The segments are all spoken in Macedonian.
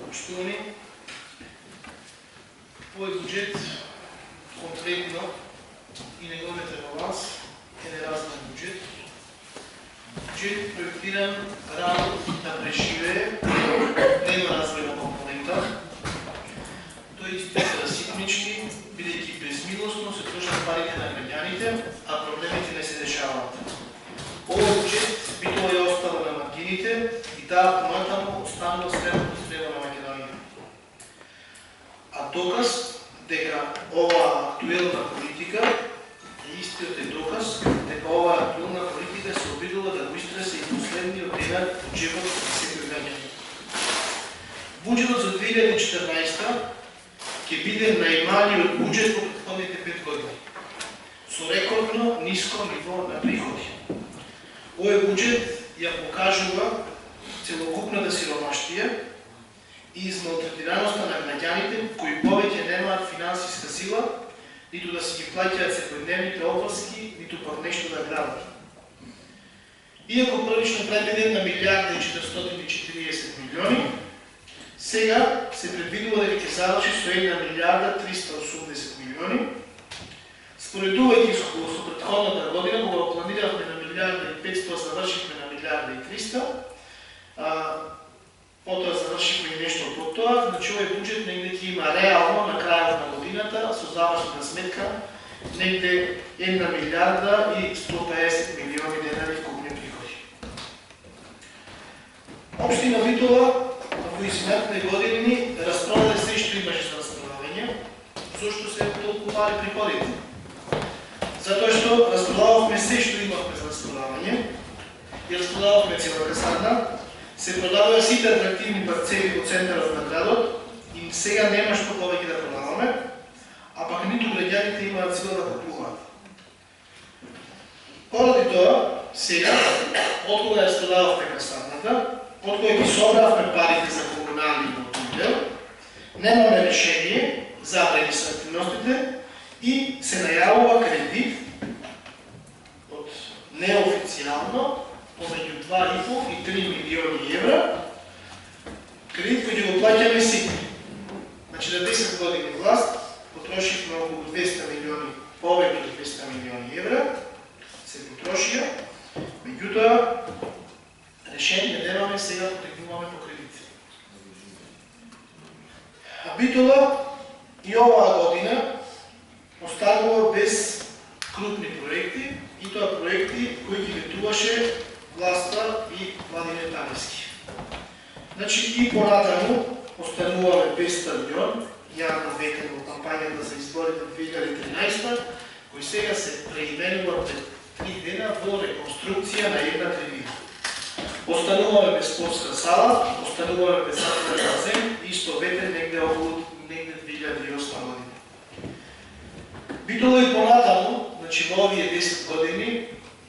Poštovani, ovoj budžet konkretno и неговите баланс е неразмен бюджет. Бюджет проектиран рано да преживее, нема развойна компонента. Тој изгледа расипнички, бидејќи безмилостно се трошат парите на граѓаните, а проблемите не се решаваат. Овој бюджет битово е остава на маргините и таа понатаму останува средното стреба на Македонија. А доказ дека оваа актуелна политика, истиот е доказ дека оваа актуелна политика се обидува да го истресе и последниот денар од джебот на секој граѓанин. Буџетот за 2014 ќе биде најмалиот буџет во претходните 5 години, со рекордно ниско ниво на приходи. Овој буџет ја покажува целокупната сиромаштија и измалтретираноста на граѓаните кои повеќе немаат финансиска сила, ниту да си ги плаќаат секојдневните обврски, ниту пак нешто да градат. Иако првично предвиден на 1.440 милиони, сега се предвидува дека ќе заврши со 1.380 милиони, споредувајќи со претходната година, кога планиравме на 1.500, завршихме на 1.300, потоа завршихме и нешто под тоа, значи овој буџет негде ќе има реално на крајот на годината со завршна сметка негде 1.150 милиони денари вкупни приходи. Општина Битола во изминатите години распродаде се што имаше за распродавање. Зошто се толку мали приходите? Затоа што распродававме се што имавме за распродавање и распродававме цела касарна. Се продаваа сите атрактивни парцели во центарот на градот и сега нема што повеќе да продаваме, а пак ниту граѓаните имаат сила да купуваат. Поради тоа, сега, откога ја распродававме касарната, откога ги собравме парите за комунални автомобил, немаме решение за административностите и се најавува кредит од неофицијално помеѓу 2,5 и 3 милиони евра, кредит кој ќе го плаќаме сите. Значи на 10 години власт потрошивме околу 200 милиони, повеќе од 200 милиони евра, се потрошија, меѓутоа решение немаме, сега потребуваме по кредит. А Битола и оваа година останува без крупни проекти, и тоа проекти кои ги ветуваше власта и Владимир Таневски. Значи и понатаму остануваме без стадион, јавно ветен во кампањата за изборите 2013, кои сега се преименува пред 3 дена во реконструкција на една трибина. Остануваме без спортска сала, остануваме без затворен базен, исто ветен негде околу 2008 година. Битола и понатаму, значи во овие 10 години,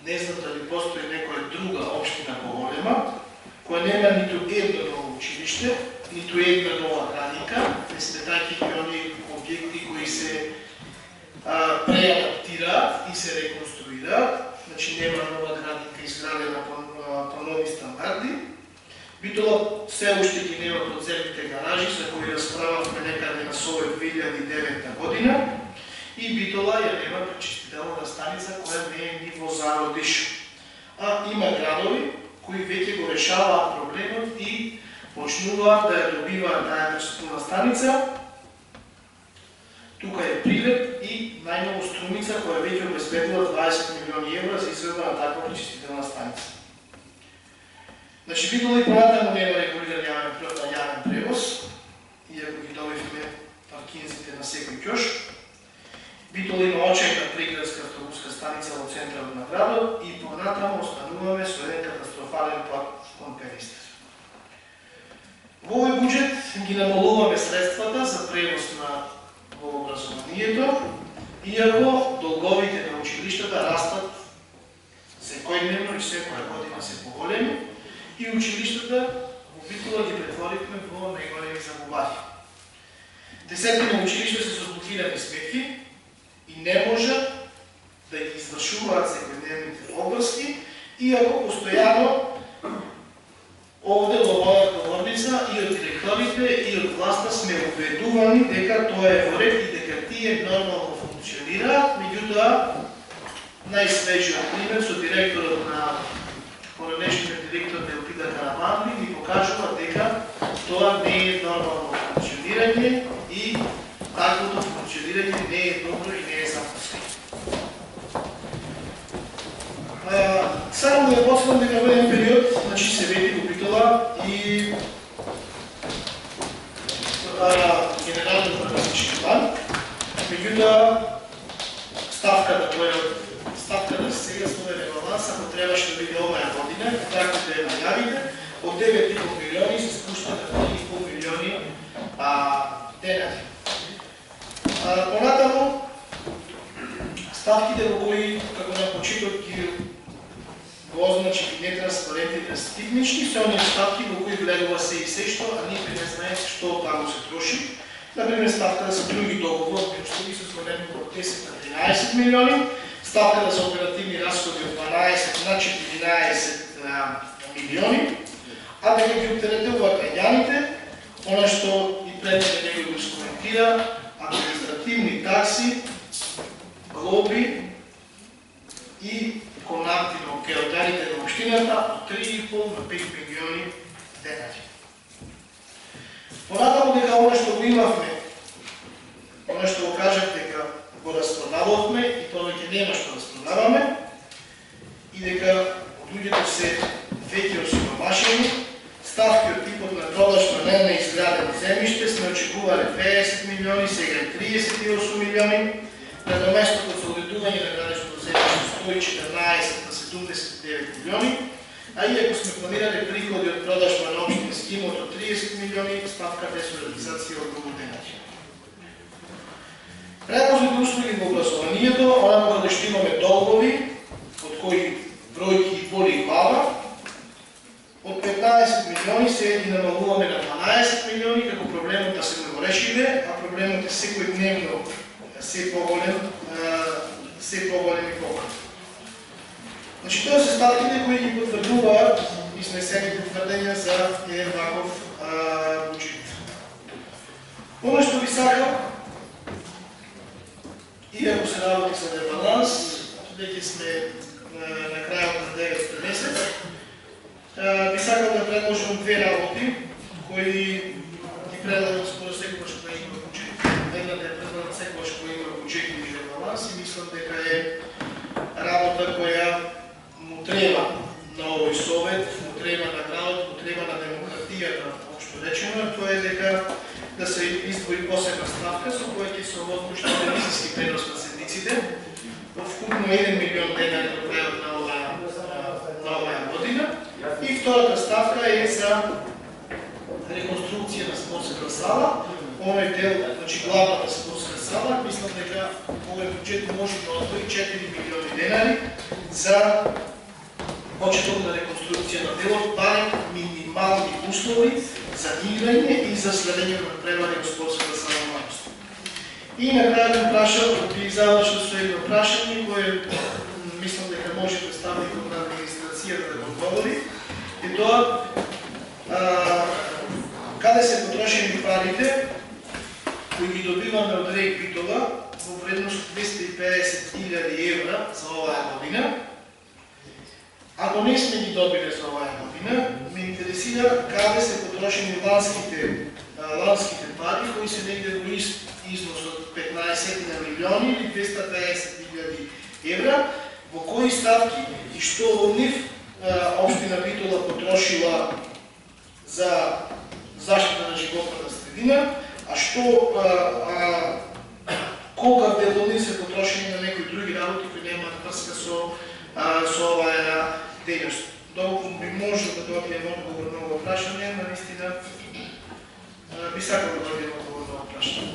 не знам дали постои некоја друга општина поголема, која нема ниту едно ново училиште, ниту една нова градинка, сметајќи ги оние објекти кои се преадаптираат и се реконструираат, значи нема нова градинка изградена по нови стандарди. Битола се уште ги нема подземните гаражи, за кои расправавме некаде на Совет 2009 година, и Битола ја нема пречистителна станица која не е ниво зародиш. А има градови кои веќе го решаваат проблемот и почнуваат да ја добиваат таа пречистителна станица. Тука е Прилеп и најново Струмица која веќе обезбедува 20 милиони евра за изградба на таква пречистителна станица. Значи Битола и понатаму нема регулиран јавен превоз, иако ги добивме паркинзите на секој ќош. Битола има очајна приградска автобуска станица во центарот на градот и понатаму остануваме со еден катастрофален пат кон Перистер. Во овој буџет ги намалуваме средствата за превоз во образованието, иако долговите на училиштата растат секојдневно и секоја година се поголеми и училиштата во Битола ги претворивме во најголеми загубари. Десетина училишта се со блокирани сметки и не можат да ги извршуваат секојдневните обврски, иако постојано овде во процеса и од директорите и од власта сме убедувани дека тоа е во ред и дека тие нормално функционираат, меѓутоа најсвежиот пример со директорот на понадешниот директор Неопида Караманли ни покажува дека тоа не е нормално функционирање и таквото функционирање не е добро и не е запуснато. Само да ја посвам дека во еден период, значи се вети го Битола и генералниот урбанистички план, меѓутоа ставката сега со ребаланс, ако требаше да биде оваа година, како да ја најавите, од 9,5 милиони се спушта на 3,5 милиони денари. Понатаму, ставките во кои, како на почеток, ги го означи нетранспарентни и стигнични, се оние ставки во кои влегува се и се што, а никој не знае што таму се троши. Например, ставката за други договорни услуги се зголеми од 10 на 13 милиони, ставката за оперативни расходи од 12 на 14 милиони, а дека ги оптеретува граѓаните, она што и пред некој го скоментира, административни такси, глоби и конакти на керотарите на општината од 3,5 на 5 милиони денари. Понатаму дека оно што го имавме, оно што го кажав дека го распродававме и тоа веќе нема што распродаваме и дека луѓето се веќе осиромашени, ставки од типот на продажба на неизградено земјиште сме очекувале 50 милиони, сега е 38 милиони, на место консолидување на гранично земјиште 114 на 79 милиони, а иако сме планирали приходи од продажба на општински имот од 30 милиони, ставката е со реализација од многу денари. Превозните услуги во образованието, онаму кога што имаме долгови, од кои бројки и боли глава, од 15 милиони се ги намалуваме на 12 милиони, како проблемот да се го решиле, а проблемот е секојдневно се поголем и поголем. Значи, тоа се ставките кои ги потврдуваат изнесените тврдења за еден ваков буџет. Оно што би сакал, иако се работи за ребаланс, веќе сме на крајот на 9 месец, би сакал да предложам две работи, кои ги предлагам според секогаш кога има буџет. Едната е предлагам секогаш кога има буџет и ребаланс и мислам дека е работа која му треба на овој совет, му треба на градот, му треба на демократијата, општо речено, тоа е дека да се издвои посебна ставка со која ќе се овозможи телевизиски пренос на седниците во вкупно 1 милион денари до крајот на оваа година. И втората ставка е за реконструкција на спортската сала. Овој дел, значи главната спортска сала, мислам дека овој буџет може да одвои 4 милиони денари за почеток на реконструкција на делот, барем минимални услови за играње и за следење на превари во спортската сала мајство. И на крајот прашам, би завршил со едно прашање кое мислам дека може представникот на администрацијата да го одговори. И тоа, каде се потрошени парите кои ги добиваме од РЕК Битола во вредност 250.000 евра за оваа година. Ако не сме ги добиле за оваа година, ме интересира каде се потрошени ланските пари кои се негде во износ од 15 милиони или 250.000 евра, во кои ставки и што од нив општина Битола потрошила за заштита на животната средина, а што колка дел од нив се потрошени на некои други работи кои немаат врска со оваа дејност. Доколку би можел да добием одговор на ова прашање, наистина би сакал да добием одговор на ова прашање.